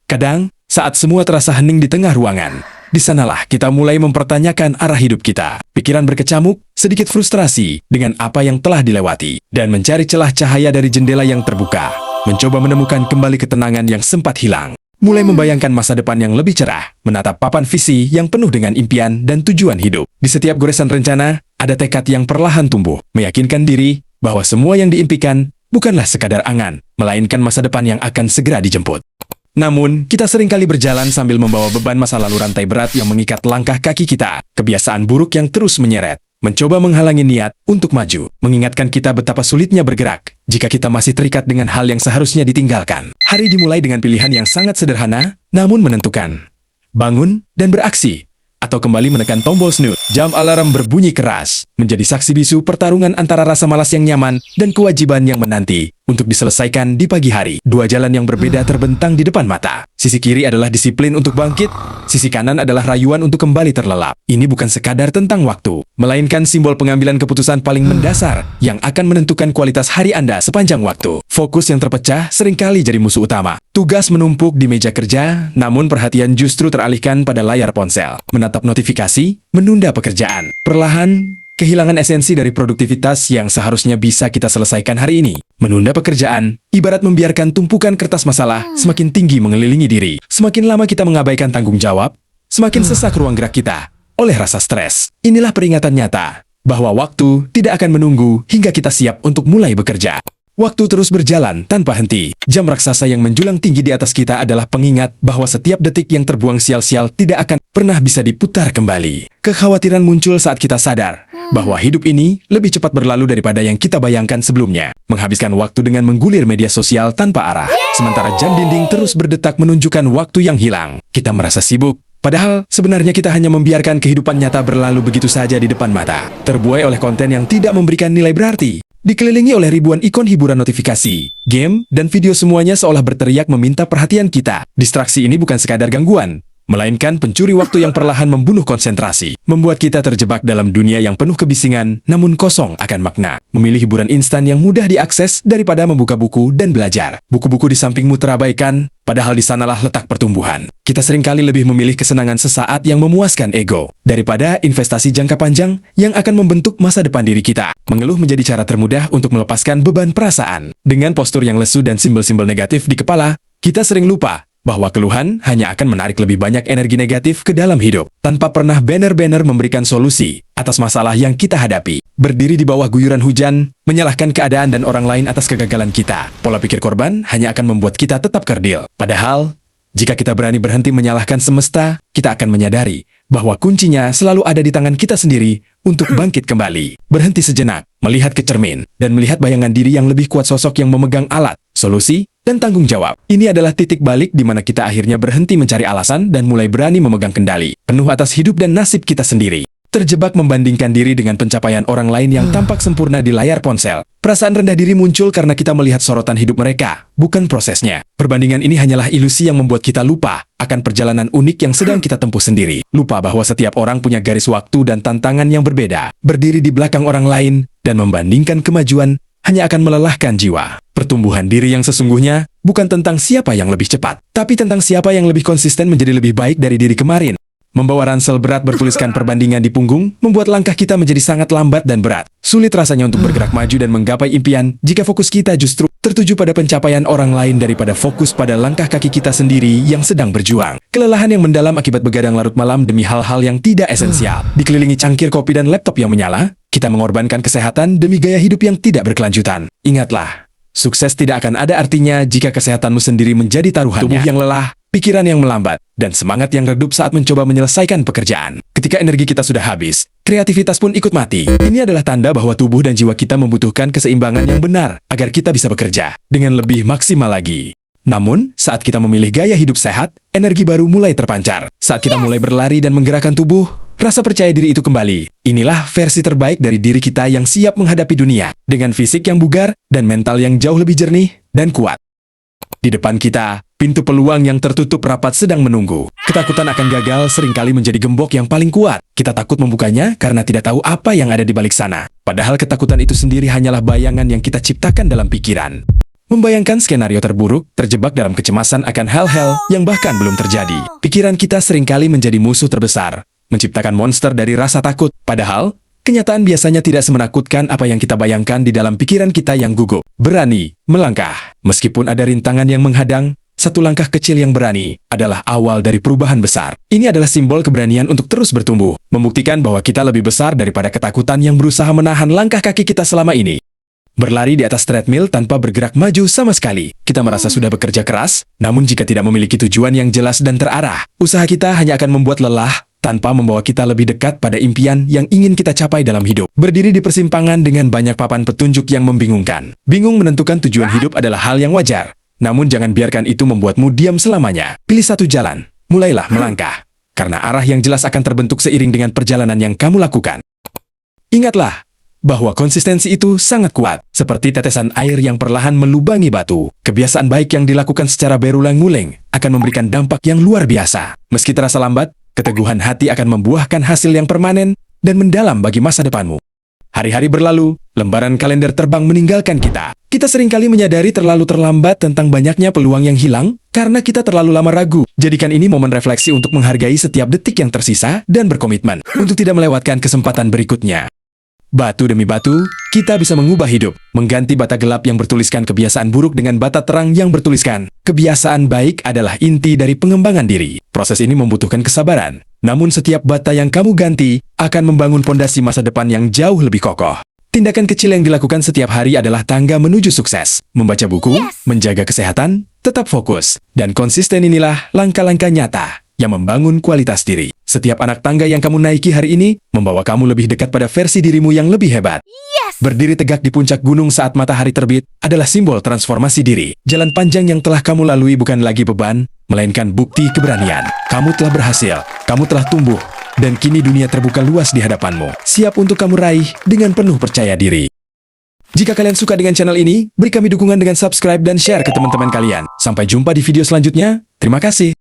Kadang, saat semua terasa hening di tengah ruangan, di sanalah kita mulai mempertanyakan arah hidup kita. Pikiran berkecamuk, sedikit frustrasi dengan apa yang telah dilewati, dan mencari celah cahaya dari jendela yang terbuka. Mencoba menemukan kembali ketenangan yang sempat hilang. Mulai membayangkan masa depan yang lebih cerah, menatap papan visi yang penuh dengan impian dan tujuan hidup. Di setiap goresan rencana, ada tekad yang perlahan tumbuh, meyakinkan diri bahwa semua yang diimpikan bukanlah sekadar angan, melainkan masa depan yang akan segera dijemput. Namun, kita seringkali berjalan sambil membawa beban masa lalu rantai berat yang mengikat langkah kaki kita, kebiasaan buruk yang terus menyeret, mencoba menghalangi niat untuk maju, mengingatkan kita betapa sulitnya bergerak jika kita masih terikat dengan hal yang seharusnya ditinggalkan. Hari dimulai dengan pilihan yang sangat sederhana, namun menentukan. Bangun dan beraksi, atau kembali menekan tombol snooze. Jam alarm berbunyi keras, menjadi saksi bisu pertarungan antara rasa malas yang nyaman dan kewajiban yang menanti untuk diselesaikan di pagi hari. Dua jalan yang berbeda terbentang di depan mata. Sisi kiri adalah disiplin untuk bangkit, sisi kanan adalah rayuan untuk kembali terlelap. Ini bukan sekadar tentang waktu, melainkan simbol pengambilan keputusan paling mendasar yang akan menentukan kualitas hari Anda sepanjang waktu. Fokus yang terpecah seringkali jadi musuh utama. Tugas menumpuk di meja kerja, namun perhatian justru teralihkan pada layar ponsel. Menatap notifikasi, menunda pekerjaan. Perlahan, kehilangan esensi dari produktivitas yang seharusnya bisa kita selesaikan hari ini. Menunda pekerjaan, ibarat membiarkan tumpukan kertas masalah semakin tinggi mengelilingi diri. Semakin lama kita mengabaikan tanggung jawab, semakin sesak ruang gerak kita oleh rasa stres. Inilah peringatan nyata bahwa waktu tidak akan menunggu hingga kita siap untuk mulai bekerja. Waktu terus berjalan tanpa henti. Jam raksasa yang menjulang tinggi di atas kita adalah pengingat bahwa setiap detik yang terbuang sia-sia tidak akan pernah bisa diputar kembali. Kekhawatiran muncul saat kita sadar bahwa hidup ini lebih cepat berlalu daripada yang kita bayangkan sebelumnya. Menghabiskan waktu dengan menggulir media sosial tanpa arah. Sementara jam dinding terus berdetak menunjukkan waktu yang hilang. Kita merasa sibuk. Padahal, sebenarnya kita hanya membiarkan kehidupan nyata berlalu begitu saja di depan mata. Terbuai oleh konten yang tidak memberikan nilai berarti. Dikelilingi oleh ribuan ikon hiburan notifikasi, game, dan video semuanya seolah berteriak meminta perhatian kita. Distraksi ini bukan sekadar gangguan, melainkan pencuri waktu yang perlahan membunuh konsentrasi. Membuat kita terjebak dalam dunia yang penuh kebisingan, namun kosong akan makna. Memilih hiburan instan yang mudah diakses daripada membuka buku dan belajar. Buku-buku di sampingmu terabaikan, padahal di sanalah letak pertumbuhan. Kita seringkali lebih memilih kesenangan sesaat yang memuaskan ego, daripada investasi jangka panjang yang akan membentuk masa depan diri kita. Mengeluh menjadi cara termudah untuk melepaskan beban perasaan. Dengan postur yang lesu dan simbol-simbol negatif di kepala, kita sering lupa bahwa keluhan hanya akan menarik lebih banyak energi negatif ke dalam hidup, tanpa pernah banner-banner memberikan solusi atas masalah yang kita hadapi. Berdiri di bawah guyuran hujan, menyalahkan keadaan dan orang lain atas kegagalan kita. Pola pikir korban hanya akan membuat kita tetap kerdil. Padahal, jika kita berani berhenti menyalahkan semesta, kita akan menyadari bahwa kuncinya selalu ada di tangan kita sendiri untuk bangkit kembali. Berhenti sejenak, melihat ke cermin, dan melihat bayangan diri yang lebih kuat, sosok yang memegang alat, solusi, dan tanggung jawab. Ini adalah titik balik di mana kita akhirnya berhenti mencari alasan dan mulai berani memegang kendali penuh atas hidup dan nasib kita sendiri. Terjebak membandingkan diri dengan pencapaian orang lain yang tampak sempurna di layar ponsel. Perasaan rendah diri muncul karena kita melihat sorotan hidup mereka, bukan prosesnya. Perbandingan ini hanyalah ilusi yang membuat kita lupa akan perjalanan unik yang sedang kita tempuh sendiri. Lupa bahwa setiap orang punya garis waktu dan tantangan yang berbeda. Berdiri di belakang orang lain dan membandingkan kemajuan hanya akan melelahkan jiwa. Pertumbuhan diri yang sesungguhnya bukan tentang siapa yang lebih cepat, tapi tentang siapa yang lebih konsisten menjadi lebih baik dari diri kemarin. Membawa ransel berat bertuliskan perbandingan di punggung, membuat langkah kita menjadi sangat lambat dan berat. Sulit rasanya untuk bergerak maju dan menggapai impian jika fokus kita justru tertuju pada pencapaian orang lain daripada fokus pada langkah kaki kita sendiri yang sedang berjuang. Kelelahan yang mendalam akibat begadang larut malam demi hal-hal yang tidak esensial. Dikelilingi cangkir kopi dan laptop yang menyala, kita mengorbankan kesehatan demi gaya hidup yang tidak berkelanjutan. Ingatlah, sukses tidak akan ada artinya jika kesehatanmu sendiri menjadi taruhannya. Tubuh yang lelah, pikiran yang melambat, dan semangat yang redup saat mencoba menyelesaikan pekerjaan. Ketika energi kita sudah habis, kreativitas pun ikut mati. Ini adalah tanda bahwa tubuh dan jiwa kita membutuhkan keseimbangan yang benar agar kita bisa bekerja dengan lebih maksimal lagi. Namun, saat kita memilih gaya hidup sehat, energi baru mulai terpancar. Saat kita mulai berlari dan menggerakkan tubuh, rasa percaya diri itu kembali. Inilah versi terbaik dari diri kita yang siap menghadapi dunia, dengan fisik yang bugar dan mental yang jauh lebih jernih dan kuat. Di depan kita, pintu peluang yang tertutup rapat sedang menunggu. Ketakutan akan gagal seringkali menjadi gembok yang paling kuat. Kita takut membukanya karena tidak tahu apa yang ada di balik sana. Padahal ketakutan itu sendiri hanyalah bayangan yang kita ciptakan dalam pikiran. Membayangkan skenario terburuk, terjebak dalam kecemasan akan hal-hal yang bahkan belum terjadi. Pikiran kita seringkali menjadi musuh terbesar, menciptakan monster dari rasa takut. Padahal, kenyataan biasanya tidak semenakutkan apa yang kita bayangkan di dalam pikiran kita yang gugup. Berani melangkah. Meskipun ada rintangan yang menghadang, satu langkah kecil yang berani adalah awal dari perubahan besar. Ini adalah simbol keberanian untuk terus bertumbuh, membuktikan bahwa kita lebih besar daripada ketakutan yang berusaha menahan langkah kaki kita selama ini. Berlari di atas treadmill tanpa bergerak maju sama sekali. Kita merasa sudah bekerja keras, namun jika tidak memiliki tujuan yang jelas dan terarah, usaha kita hanya akan membuat lelah tanpa membawa kita lebih dekat pada impian yang ingin kita capai dalam hidup. Berdiri di persimpangan dengan banyak papan petunjuk yang membingungkan. Bingung menentukan tujuan hidup adalah hal yang wajar. Namun jangan biarkan itu membuatmu diam selamanya. Pilih satu jalan, mulailah melangkah. Karena arah yang jelas akan terbentuk seiring dengan perjalanan yang kamu lakukan. Ingatlah bahwa konsistensi itu sangat kuat, seperti tetesan air yang perlahan melubangi batu. Kebiasaan baik yang dilakukan secara berulang-ulang akan memberikan dampak yang luar biasa. Meski terasa lambat, keteguhan hati akan membuahkan hasil yang permanen dan mendalam bagi masa depanmu. Hari-hari berlalu, lembaran kalender terbang meninggalkan kita. Kita seringkali menyadari terlalu terlambat tentang banyaknya peluang yang hilang karena kita terlalu lama ragu. Jadikan ini momen refleksi untuk menghargai setiap detik yang tersisa dan berkomitmen untuk tidak melewatkan kesempatan berikutnya. Batu demi batu, kita bisa mengubah hidup. Mengganti bata gelap yang bertuliskan kebiasaan buruk dengan bata terang yang bertuliskan kebiasaan baik adalah inti dari pengembangan diri. Proses ini membutuhkan kesabaran. Namun setiap bata yang kamu ganti akan membangun pondasi masa depan yang jauh lebih kokoh. Tindakan kecil yang dilakukan setiap hari adalah tangga menuju sukses. Membaca buku, menjaga kesehatan, tetap fokus, dan konsisten inilah langkah-langkah nyata yang membangun kualitas diri. Setiap anak tangga yang kamu naiki hari ini membawa kamu lebih dekat pada versi dirimu yang lebih hebat. Berdiri tegak di puncak gunung saat matahari terbit adalah simbol transformasi diri. Jalan panjang yang telah kamu lalui bukan lagi beban, melainkan bukti keberanian. Kamu telah berhasil, kamu telah tumbuh, dan kini dunia terbuka luas di hadapanmu. Siap untuk kamu raih dengan penuh percaya diri. Jika kalian suka dengan channel ini, beri kami dukungan dengan subscribe dan share ke teman-teman kalian. Sampai jumpa di video selanjutnya. Terima kasih.